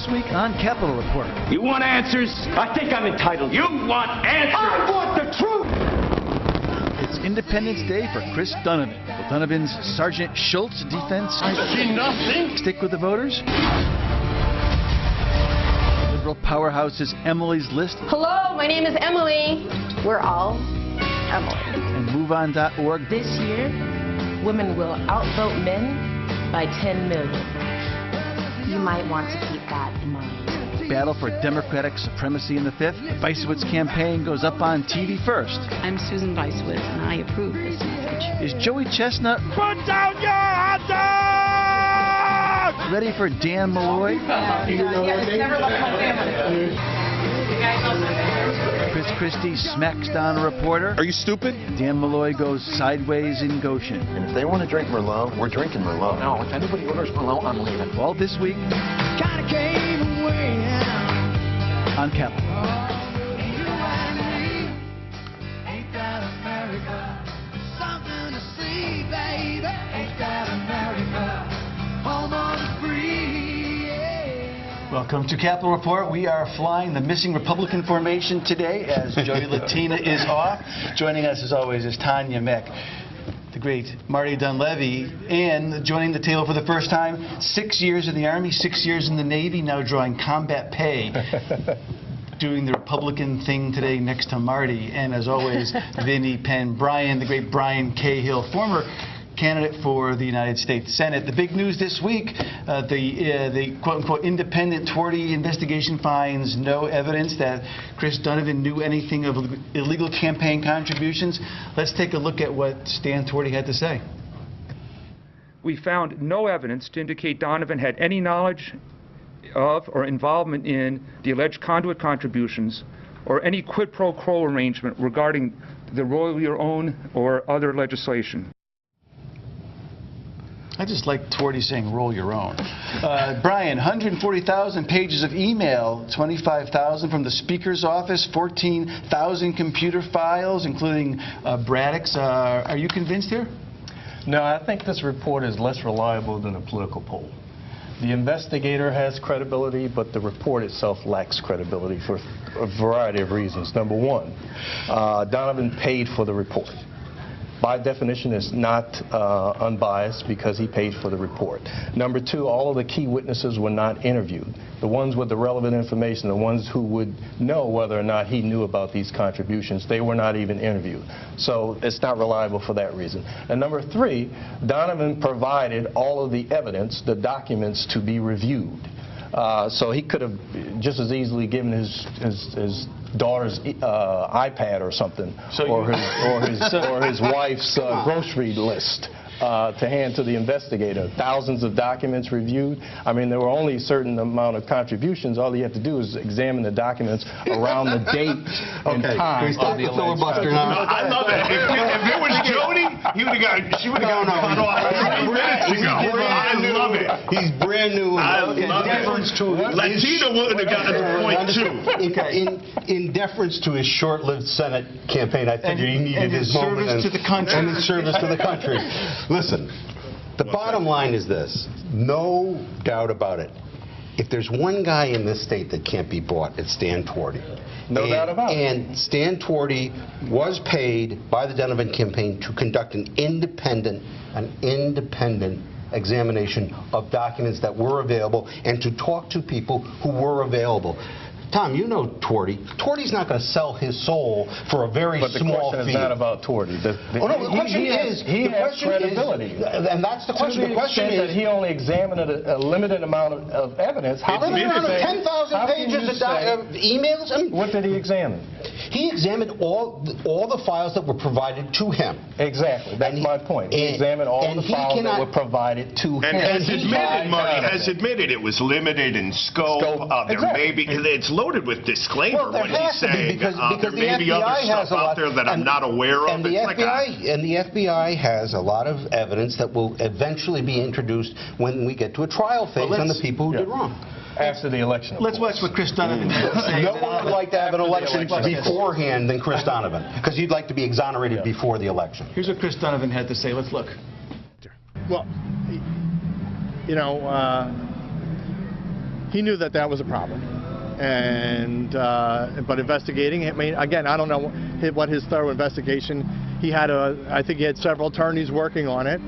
this week on Capitol Report. You want answers? I think I'm entitled. You want answers? I want the truth! It's Independence Day for Chris Donovan. Will Donovan's Sergeant Schultz defense I see nothing. stick with the voters? Liberal powerhouse's Emily's List. Hello, my name is Emily. We're all Emily. And MoveOn.org. This year, women will outvote men by 10 million. You might want to keep that in mind. Battle for Democratic supremacy in the 5th. The Weisswitz campaign goes up on TV first. I'm Susan Weisswitz, and I approve this message. Is Joey Chestnut Put down your hot dog! ready for Dan Malloy? Chris Christie smacks down a reporter. Are you stupid? Dan Malloy goes sideways in Goshen. And if they want to drink Merlot, we're drinking Merlot. No, if anybody orders Merlot, I'm leaving. All this week on Capitol. Welcome to Capitol Report. We are flying the missing Republican formation today as Joey Latina is off. Joining us as always is Tanya Mick, the great Marty Dunleavy, and joining the table for the first time, 6 years in the Army, 6 years in the Navy, now drawing combat pay. Doing the Republican thing today next to Marty, and as always, Vinnie Penn. Brian, the great Brian Cahill, former candidate for the United States Senate. The big news this week, the quote-unquote independent Twardy investigation finds no evidence that Chris Donovan knew anything of illegal campaign contributions. Let's take a look at what Stan Twardy had to say. We found no evidence to indicate Donovan had any knowledge of or involvement in the alleged conduit contributions or any quid pro quo arrangement regarding the roll your own or other legislation. I just like Twardy saying roll your own. Brian, 140,000 pages of email, 25,000 from the Speaker's office, 14,000 computer files, including Braddock's. Are you convinced here? No, I think this report is less reliable than a political poll. The investigator has credibility, but the report itself lacks credibility for a variety of reasons. Number one, Donovan paid for the report. By definition, is not unbiased because he paid for the report. Number two, all of the key witnesses were not interviewed. The ones with the relevant information, the ones who would know whether or not he knew about these contributions, they were not even interviewed. So it's not reliable for that reason. And number three, Donovan provided all of the evidence, the documents to be reviewed. So he could have just as easily given his daughter's iPad or something, so or his wife's grocery list to hand to the investigator. Thousands of documents reviewed. I mean, there were only a certain amount of contributions. All you have to do is examine the documents around the date and time of the filibuster. I love it. If it was Jody, she would have gotten cut off 3 minutes ago. I love it. He's brand new. I love it. Latina would have gotten the point too. Okay. In deference to his short-lived Senate campaign, I figured he needed his moment. And his service to the country. And his service to the country. Listen, the bottom line is this. No doubt about it. If there's one guy in this state that can't be bought, it's Stan Twardy. No doubt about it. And Stan Twardy was paid by the Donovan campaign to conduct an independent examination of documents that were available and to talk to people who were available. Tom, you know Twardy. Twardy's not going to sell his soul for a very small fee. But the question is not about Twardy. The question is, he has credibility. And that's the question. The question is that he only examined a limited amount of evidence. How limited amount of 10,000 pages of emails? I mean, what did he examine? He examined all the files that were provided to him. Exactly. That's my point. He examined all the files that were provided to him. And has admitted, Marty, has admitted it was limited in scope. Exactly. It's loaded with disclaimer when he's saying because there may be other stuff out there that I'm not aware of. And the FBI has a lot of evidence that will eventually be introduced when we get to a trial phase on the people who did wrong. After the election. Let's watch what Chris Donovan has to say. No one would like to have an election beforehand than Chris Donovan, because you'd like to be exonerated before the election. Here's what Chris Donovan had to say. Let's look. Well, you know, he knew that that was a problem. And but investigating, I mean, again, I don't know what his thorough investigation. He had I think he had several attorneys working on it,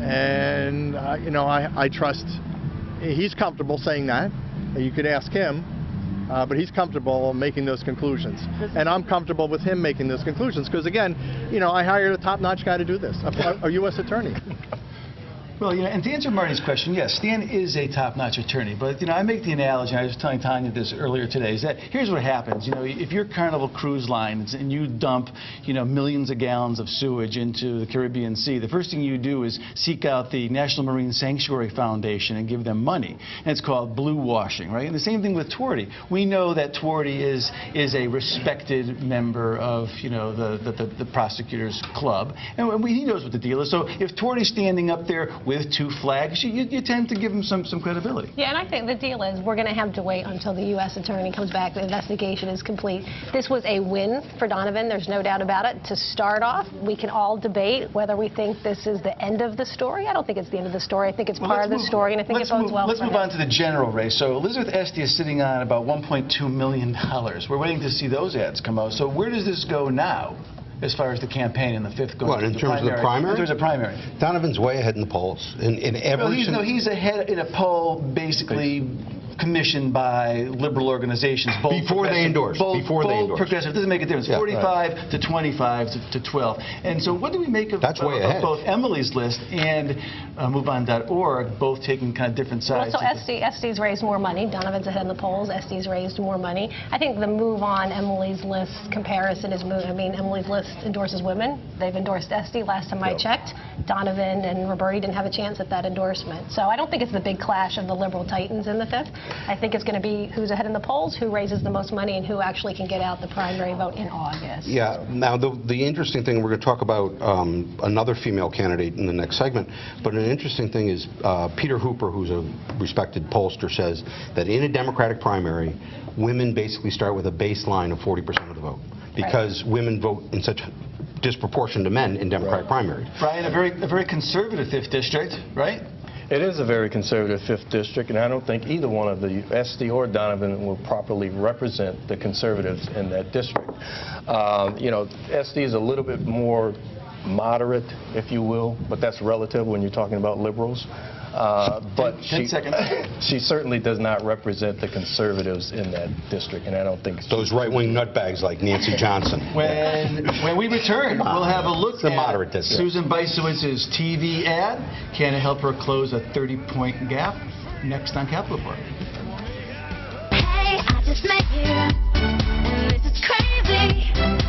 and you know, I trust. He's comfortable saying that. You could ask him, but he's comfortable making those conclusions, and I'm comfortable with him making those conclusions because, again, you know, I hired a top-notch guy to do this, a U.S. attorney. Well, you know, and to answer Marty's question, yes, Stan is a top-notch attorney. But, you know, I make the analogy, I was telling Tanya this earlier today, is that here's what happens. You know, if you're Carnival Cruise Line and you dump, you know, millions of gallons of sewage into the Caribbean Sea, the first thing you do is seek out the National Marine Sanctuary Foundation and give them money. And it's called blue washing, right? And the same thing with Twardy. We know that Twardy is a respected member of, you know, the prosecutors club. And he knows what the deal is. So if Twardy's standing up there with 2 flags, you tend to give him some credibility. Yeah, and I think the deal is we're going to have to wait until the U.S. attorney comes back, the investigation is complete. This was a win for Donovan, there's no doubt about it. To start off, we can all debate whether we think this is the end of the story. I don't think it's the end of the story. I think it's part of the story, and I think it bodes well. Let's move on to the general race. So Elizabeth Esty is sitting on about $1.2 million. We're waiting to see those ads come out. So where does this go now, as far as the campaign in the 5th going? What, in terms of the primary? In terms of primary. Donovan's way ahead in the polls. In every... No, he's ahead in a poll basically commissioned by liberal organizations. Before they endorse. Progressive. It doesn't make a difference. Yeah, 45 right. to 25 to 12. And so what do we make of both Emily's list and MoveOn.org, both taking kind of different sides? Well, so Esty's raised more money. Donovan's ahead in the polls. Esty's raised more money. I think the MoveOn Emily's list comparison is I mean, Emily's list endorses women. They've endorsed Esty. Last time I checked, Donovan and Roberti didn't have a chance at that endorsement. So I don't think it's the big clash of the liberal titans in the 5th. I think it's going to be who's ahead in the polls, who raises the most money, and who actually can get out the primary vote in August. Yeah. Now, the interesting thing, we're going to talk about another female candidate in the next segment, but an interesting thing is Peter Hooper, who's a respected pollster, says that in a Democratic primary, women basically start with a baseline of 40% of the vote because women vote in such disproportion to men in Democratic primaries. Brian, a very conservative 5th district, right? It is a very conservative 5th district, and I don't think either one of the Esty or Donovan will properly represent the conservatives in that district. You know, Esty is a little bit more moderate, if you will, but that's relative when you're talking about liberals. But she certainly does not represent the conservatives in that district, and I don't think those right-wing nutbags like Nancy Johnson. When we return, we'll have a look at Susan Bysowicz's TV ad. Can it help her close a 30-point gap? Next on Capitol Report. Hey, I just met you, and this is crazy.